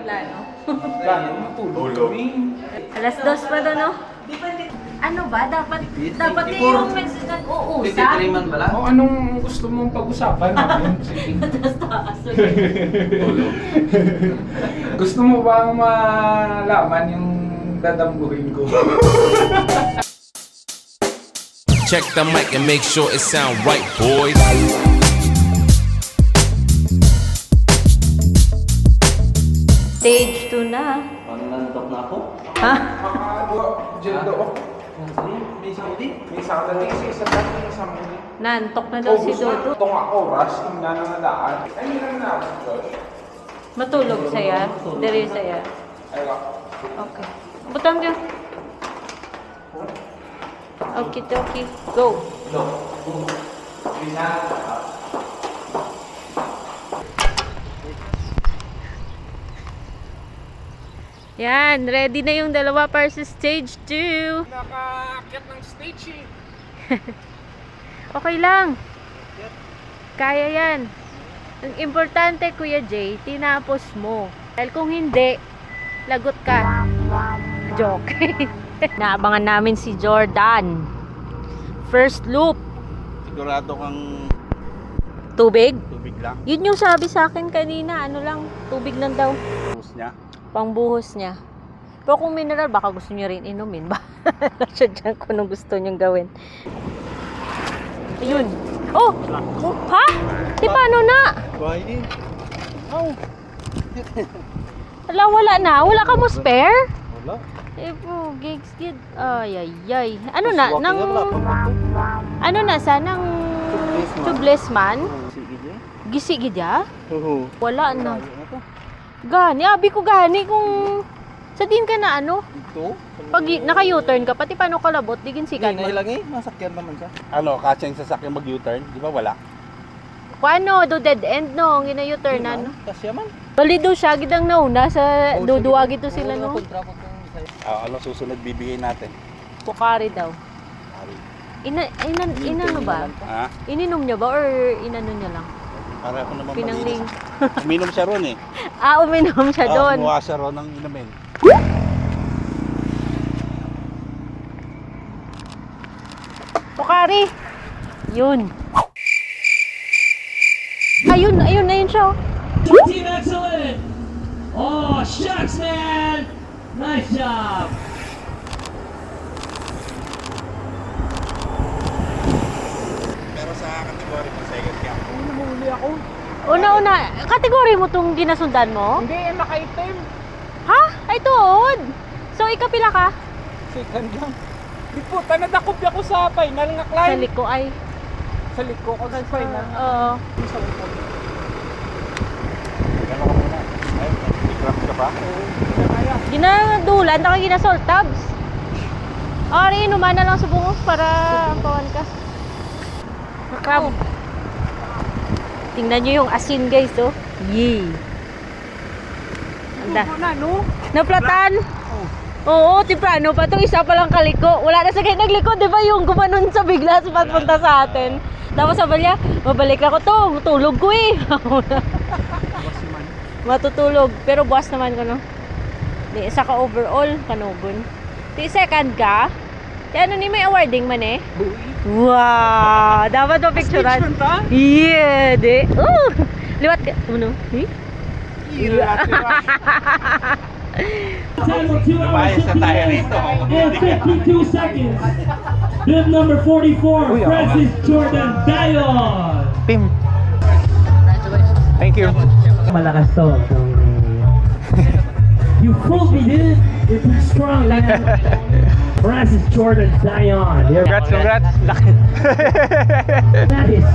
plano? Plano, matulog. Alas 2 pa doon, no? Ano ba? Dapat yung mensahe uusap. O anong gusto mong pag-usapan namin? Gusto mo bang malaman yung dadambuhin ko? Check the mic and make sure it sound right, boys. Stage 2 na. Nantok na ako? Ha? Jeldo. May Saudi? May Saudi. Isa dati yung Saudi. Nantok na daw si Dodo. Itong oras, yung nananadaan. Ay, hindi naman na ako, Josh. Matulog saya. Dere saya. Ay, wak. Okay. Butang dyan. Okay, okay. Go. Yan, ready na yung dalawa para sa stage 2. Nakaakyat ng stage eh. Okay lang. Kaya yan. Ang importante, Kuya Jay, tinapos mo. Dahil kung hindi, lagot ka. Joke. Naabangan namin si Jordan. First loop. Sigurado kang Tubig? tubig lang. Yun yung sabi sa akin kanina. Ano lang, tubig lang daw. Tapos niya. Pangbuhos niya. Pero kung mineral, baka gusto niyo rin inumin. Bahala siya dyan kung anong gusto niyong gawin. Ayun. Oh! Ha? Di paano na? Buhay Oh. Wala na. Wala ka mo spare? Wala. Eh po, gigs gid. Ay, ay, ay. Ano na? Ano na? Sanang tubeless man? Sige dyan. Gisigid ya? Oo. Wala na. Gani. Abi ko gani kung sa din ka na ano? Ito? Pag naka-U-turn ka, pati paano kalabot, digin sikan mo. Hindi lang eh. Masakyan naman siya. Ano, kasya yung sasakyan mag-U-turn? Di ba wala? Paano? Do dead end no? Gina-U-turn na no? Kasya man. Bali do siya, gidang nauna sa duduwag ito sila no? Ano susunod bibigay natin? Pukari daw. Inano ba? Ha? Ininom niya ba or inano niya lang? Para ako naman Pinangling. Uminom siya ron eh. Uminom siya doon. Umuha siya ron ng inumin. Pukari! Yun. Ayun na yun siya. Team excellent! Oh, shucks, man! Nice job! Pero sa kategory mo, second ka. Namuli ako. Una, kategory mo tong ginasundan mo? Hindi, nakaitim. Ha? Ay, tuod. So, ikapila ka? Second lang. Di po, tanadakop ako sa final nga Sa climb. liko ay. Sa liko ko sa final. Oo. Sa liko. Gano'n ka muna. Ay, nag-craft ka ba? Ginadulan, naka ginasalt tabs. Ari, inuman na lang sa bungos para ampawan ka. Crab. Tingnan nyo yung asin guys, oh. Yee. Anda. No? Naplatan? Oo, temprano pa to. Isa pa lang kaliko. Wala na sa kayo nagliko, di ba yung gumanon sa bigla sa pagpunta sa atin. Tapos sabi niya, mabalik ako to. Matulog ko eh. Matutulog. Pero buwas naman ko, no? Di, isa ka overall, kanugon. Di, second ka. Di, ano ni may awarding man eh? Wow! Dapat mapicturean. Yeah, di. Liwat ka. Ano? Time for 2 hours, 50 minutes, and 52 seconds. Bib number 44, Francis Jordan Dayon. Team. Thank you. Malakas to. You fooled me, dude. You're pretty strong, man. Francis Jordan Dayon. Congrats. That is